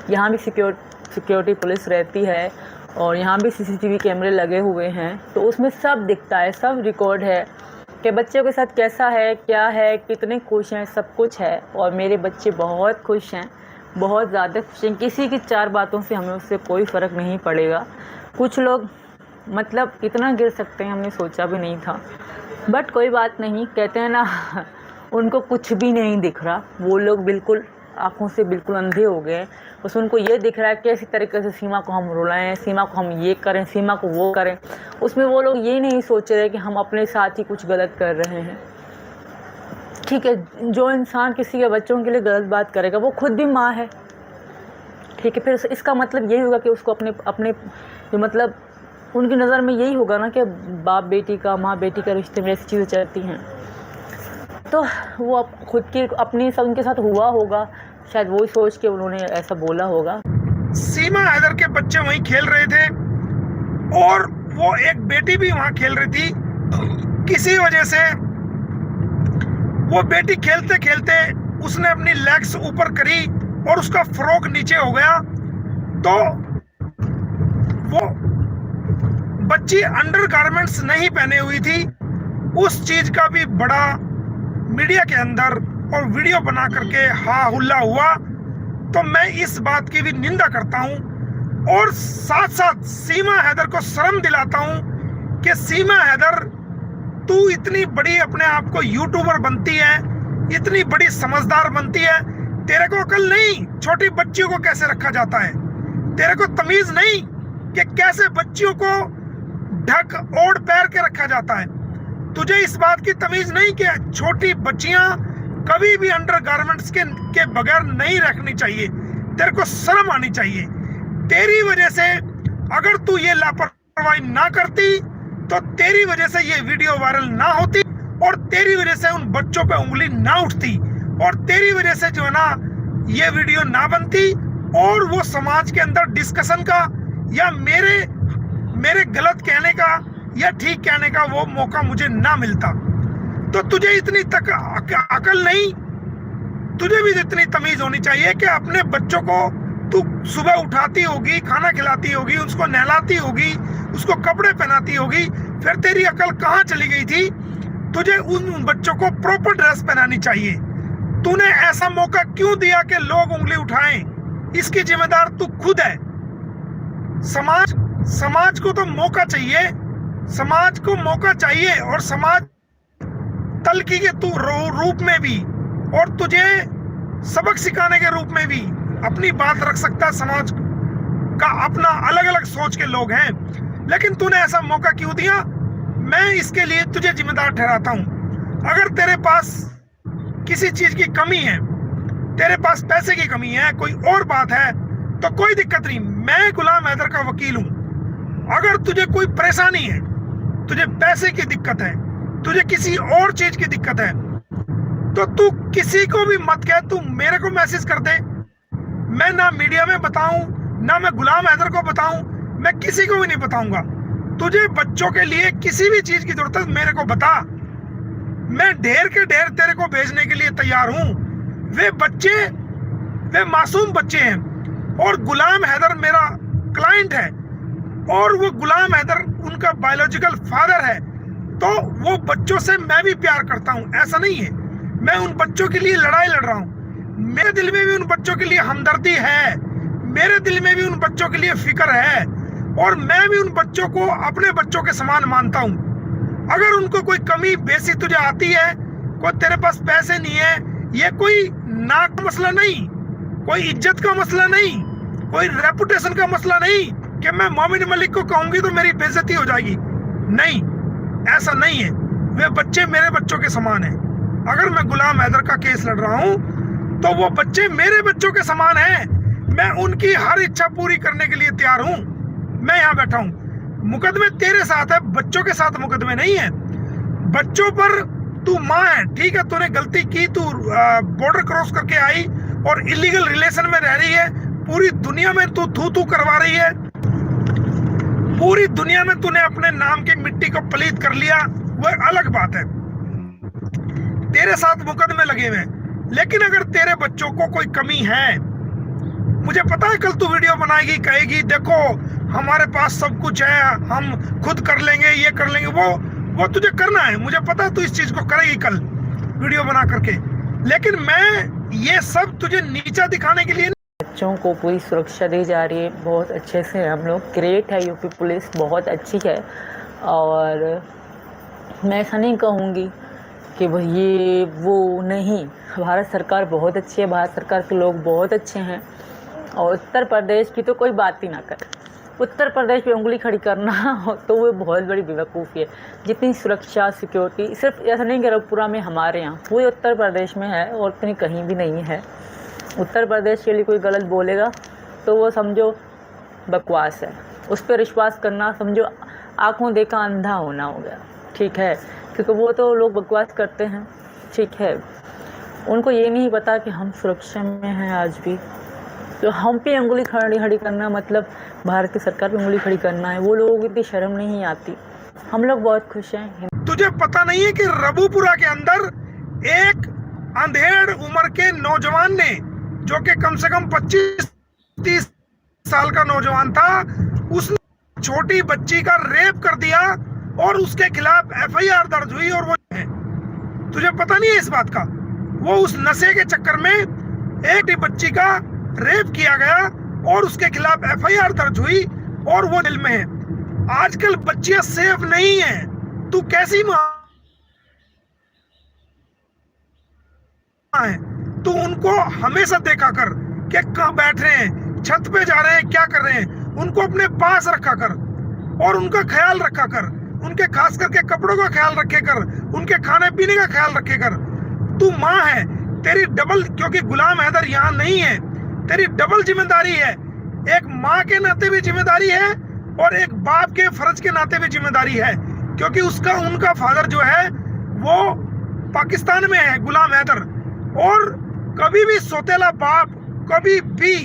यहाँ भी security police रहती है और यहाँ भी CCTV कैमरे लगे हुए हैं, तो उसमें सब दिखता है, सब रिकॉर्ड है कि बच्चों के साथ कैसा है, क्या है, कितने खुश हैं, सब कुछ है। और मेरे बच्चे बहुत खुश हैं, बहुत ज़्यादा खुश हैं। किसी की 4 बातों से हमें उससे कोई फ़र्क नहीं पड़ेगा। कुछ लोग मतलब इतना गिर सकते हैं, हमने सोचा भी नहीं था, बट कोई बात नहीं। कहते हैं ना उनको कुछ भी नहीं दिख रहा, वो लोग बिल्कुल आँखों से बिल्कुल अंधे हो गए। बस उनको ये दिख रहा है कि इसी तरीके से सीमा को हम रुलाएं, सीमा को हम ये करें, सीमा को वो करें। उसमें वो लोग ये नहीं सोच रहे कि हम अपने साथ ही कुछ गलत कर रहे हैं। ठीक है, जो इंसान किसी के बच्चों के लिए गलत बात करेगा वो खुद भी माँ है, ठीक है। फिर इसका मतलब यही होगा कि उसको अपने जो मतलब उनकी नज़र में यही होगा ना कि बाप बेटी का, माँ बेटी का रिश्ते में ऐसी चीज़ें चलती हैं। तो वो खुद की अपनी सब उनके साथ हुआ होगा, शायद वही सोच के उन्होंने ऐसा बोला होगा। सीमा हैदर के बच्चे वहीं खेल रहे थे और वो एक बेटी भी वहां खेल रही थी। किसी वजह से वो बेटी खेलते खेलते उसने अपनी लेग्स ऊपर करी और उसका फ्रॉक नीचे हो गया, तो वो बच्ची अंडरगारमेंट्स नहीं पहने हुई थी। उस चीज का भी बड़ा मीडिया के अंदर और वीडियो बना करके हा हुल्ला हुआ। तो मैं इस बात की भी निंदा करता हूं और साथ साथ सीमा हैदर को शर्म दिलाता हूं कि सीमा हैदर, तू इतनी बड़ी अपने आप को यूट्यूबर बनती है, इतनी बड़ी समझदार बनती है, तेरे को अकल नहीं छोटी बच्चियों को कैसे रखा जाता है, तेरे को तमीज नहीं कि कैसे बच्चियों को ढक ओढ़ पैर के रखा जाता है, तुझे इस बात की तमीज नहीं कि छोटी बच्चियां कभी भी अंडरगारमेंट्स के बगैर नहीं रखनी चाहिए। तेरे को शर्म आनी चाहिए। तेरी वजह से अगर तू ये लापरवाही ना करती तो तेरी वजह से ये वीडियो वायरल ना होती और तेरी वजह से उन बच्चों पे उंगली ना उठती और तेरी वजह से जो है ना ये वीडियो ना बनती और वो समाज के अंदर डिस्कशन का या मेरे गलत कहने का या ठीक कहने का वो मौका मुझे ना मिलता। तो तुझे इतनी तक अकल नहीं, तुझे भी इतनी तमीज होनी चाहिए कि अपने बच्चों को तू सुबह उठाती होगी, खाना खिलाती होगी, उसको नहलाती होगी, उसको कपड़े पहनाती होगी, फिर तेरी अकल कहाँ चली गई थी? तुझे उन बच्चों को प्रॉपर ड्रेस पहनानी चाहिए। तूने ऐसा मौका क्यों दिया कि लोग उंगली उठाएं? इसकी जिम्मेदार तू खुद है। समाज को तो मौका चाहिए, समाज को मौका चाहिए और समाज तलकी के तू रूप में भी और तुझे सबक सिखाने के रूप में भी अपनी बात रख सकता है। समाज का अपना अलग अलग सोच के लोग हैं, लेकिन तूने ऐसा मौका क्यों दिया? मैं इसके लिए तुझे जिम्मेदार ठहराता हूं। अगर तेरे पास किसी चीज की कमी है, तेरे पास पैसे की कमी है, कोई और बात है, तो कोई दिक्कत नहीं, मैं गुलाम हैदर का वकील हूं। अगर तुझे कोई परेशानी है, तुझे पैसे की दिक्कत है, तुझे किसी और चीज की दिक्कत है, तो तू किसी को भी मत कह, तू मेरे को मैसेज कर दे। मैं ना मीडिया में बताऊं, ना मैं गुलाम हैदर को बताऊं, मैं किसी को भी नहीं बताऊंगा। तुझे बच्चों के लिए किसी भी चीज की जरूरत है मेरे को बता, मैं ढेर के ढेर तेरे को भेजने के लिए तैयार हूं। वे बच्चे, वे मासूम बच्चे हैं और गुलाम हैदर मेरा क्लाइंट है और वो गुलाम हैदर उनका बायोलॉजिकल फादर है, तो वो बच्चों से मैं भी प्यार करता हूं, ऐसा नहीं है। मैं उन बच्चों के लिए लड़ाई लड़ रहा हूं, मेरे दिल में भी उन बच्चों के लिए हमदर्दी है, मेरे दिल में भी उन बच्चों के लिए फिक्र है और मैं भी उन बच्चों को अपने बच्चों के समान मानता हूं। अगर उनको कोई कमी बेसी तुझे आती है, कोई तेरे पास पैसे नहीं है, ये कोई नाक का मसला नहीं, कोई इज्जत का मसला नहीं, कोई रेपुटेशन का मसला नहीं कि मैं मोमिन मलिक को कहूंगी तो मेरी बेइज्जती हो जाएगी, नहीं, ऐसा नहीं है। वे बच्चे मेरे बच्चों के समान हैं। अगर मैं गुलाम हैदर का केस लड़ रहा हूं तो वो बच्चे मेरे बच्चों के समान हैं। मैं उनकी हर इच्छा पूरी करने के लिए तैयार हूं। मैं यहाँ बैठा हूं, मुकदमे तेरे साथ है, बच्चों के साथ मुकदमे नहीं है। बच्चों पर तू माँ है, ठीक है, तूने गलती की, तू बॉर्डर क्रॉस करके आई और इलीगल रिलेशन में रह रही है, पूरी दुनिया में तू थू करवा रही है, पूरी दुनिया में तूने अपने नाम की मिट्टी को पलीत कर लिया, वह अलग बात है, तेरे साथ मुकदमे लगे हुए हैं। लेकिन अगर तेरे बच्चों को कोई कमी है, मुझे पता है कल तू वीडियो बनाएगी, कहेगी देखो हमारे पास सब कुछ है, हम खुद कर लेंगे, ये कर लेंगे, वो तुझे करना है, मुझे पता है तू इस चीज को करेगी कल वीडियो बना करके। लेकिन मैं ये सब तुझे नीचा दिखाने के लिए। बच्चों को पूरी सुरक्षा दी जा रही है, बहुत अच्छे से हम लोग। ग्रेट है, यूपी पुलिस बहुत अच्छी है। और मैं ऐसा नहीं कहूँगी कि ये वो नहीं, भारत सरकार बहुत अच्छी है, भारत सरकार के लोग बहुत अच्छे हैं। और उत्तर प्रदेश की तो कोई बात ही ना करे। उत्तर प्रदेश पे उंगली खड़ी करना हो तो वो बहुत बड़ी बेवकूफ़ी है। जितनी सुरक्षा सिक्योरिटी, सिर्फ ऐसा नहीं कि रघुपुरा में हमारे यहाँ, पूरे उत्तर प्रदेश में है और इतनी कहीं भी नहीं है। उत्तर प्रदेश के लिए कोई गलत बोलेगा तो वो समझो बकवास है, उस पर विश्वास करना समझो आँखों देखा अंधा होना हो गया, ठीक है। क्योंकि वो तो लोग बकवास करते हैं, ठीक है। उनको ये नहीं पता कि हम सुरक्षा में हैं आज भी। तो हम पे उंगली खड़ी करना मतलब भारत की सरकार पे उंगली खड़ी करना है। वो लोगों को इतनी शर्म नहीं आती। हम लोग बहुत खुश हैं। तुझे पता नहीं है कि रघुपुरा के अंदर एक अंधेड़ उम्र के नौजवान ने, जो कि कम से कम 25-30 साल का नौजवान था, उसने छोटी बच्ची का रेप कर दिया और उसके खिलाफ FIR दर्ज हुई। और वो है, तुझे पता नहीं है इस बात का, वो उस नशे के चक्कर में एक बच्ची का रेप किया गया और उसके खिलाफ FIR दर्ज हुई और वो जेल में है। आजकल बच्चियां सेफ नहीं है। तू कैसी मां है? तू उनको हमेशा देखा कर कि कहां बैठ रहे हैं, छत पे जा रहे हैं, क्या कर रहे हैं, उनको अपने पास रखा कर और उनका ख्याल रखा कर। उनके खास करके कपड़ों का ख्याल रखे कर, उनके खाने पीने का ख्याल रखे कर। तू माँ है, तेरी डबल, क्योंकि गुलाम हैदर यहाँ नहीं है, तेरी डबल जिम्मेदारी है। एक माँ के नाते भी जिम्मेदारी है और एक बाप के फर्ज के नाते भी जिम्मेदारी है, क्योंकि उनका फादर जो है वो पाकिस्तान में है, गुलाम हैदर। और कभी भी सोतेला बाप, कभी भी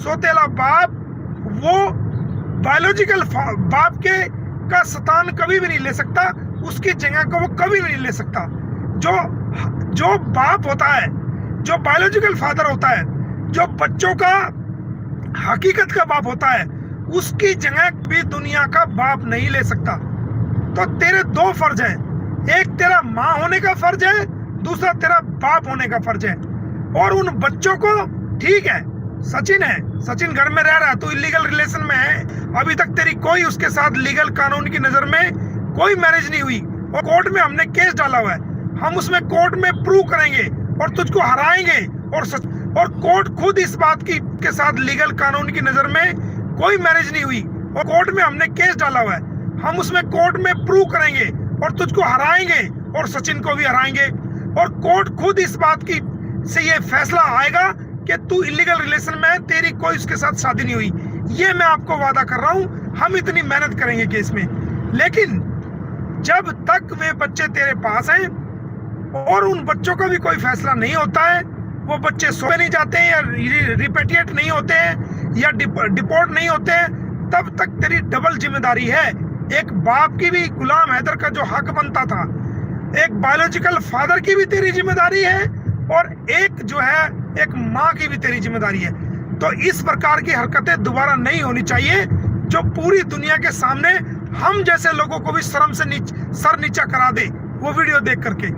सोतेला बाप वो बायोलॉजिकल बाप के का सतान कभी भी नहीं ले सकता, उसकी जगह को वो कभी भी नहीं ले सकता। जो बाप होता है, जो बायोलॉजिकल फादर होता है, जो बच्चों का हकीकत का बाप होता है, उसकी जगह भी दुनिया का बाप नहीं ले सकता। तो तेरे दो फर्ज हैं, एक तेरा माँ होने का फर्ज है, दूसरा तेरा बाप होने का फर्ज है। और उन बच्चों को, ठीक है सचिन है, सचिन घर में रह रहा है, तू इलीगल रिलेशन में है, अभी तक तेरी कोई उसके साथ लीगल कानून की नजर में कोई मैरिज नहीं हुई और कोर्ट में हमने केस डाला हुआ है। हम उसमें कोर्ट में प्रूव करेंगे और तुझको हराएंगे। और कोर्ट खुद इस बात की के साथ लीगल कानून की नजर में कोई मैरिज नहीं हुई और कोर्ट में हमने केस डाला हुआ है। हम उसमें कोर्ट में प्रूव करेंगे और तुझको हराएंगे और सचिन को भी हराएंगे। और कोर्ट खुद इस बात की से ये फैसला आएगा कि तू इलीगल रिलेशन में है, तेरी कोई उसके साथ शादी नहीं हुई। ये मैं आपको वादा कर रहा हूँ, हम इतनी मेहनत करेंगे केस में। लेकिन जब तक वे बच्चे तेरे पास हैं और उन बच्चों का भी कोई फैसला नहीं होता है, वो बच्चे सोए नहीं जाते हैं या रिपेटिएट नहीं होते हैं या डिपोर्ट नहीं होते हैं, तब तक तेरी डबल जिम्मेदारी है। एक बाप की भी गुलाम हैदर का जो हक बनता था, एक बायोलॉजिकल फादर की भी तेरी जिम्मेदारी है और एक जो है एक माँ की भी तेरी जिम्मेदारी है। तो इस प्रकार की हरकतें दोबारा नहीं होनी चाहिए, जो पूरी दुनिया के सामने हम जैसे लोगों को भी शर्म से सर नीचा करा दे वो वीडियो देख करके।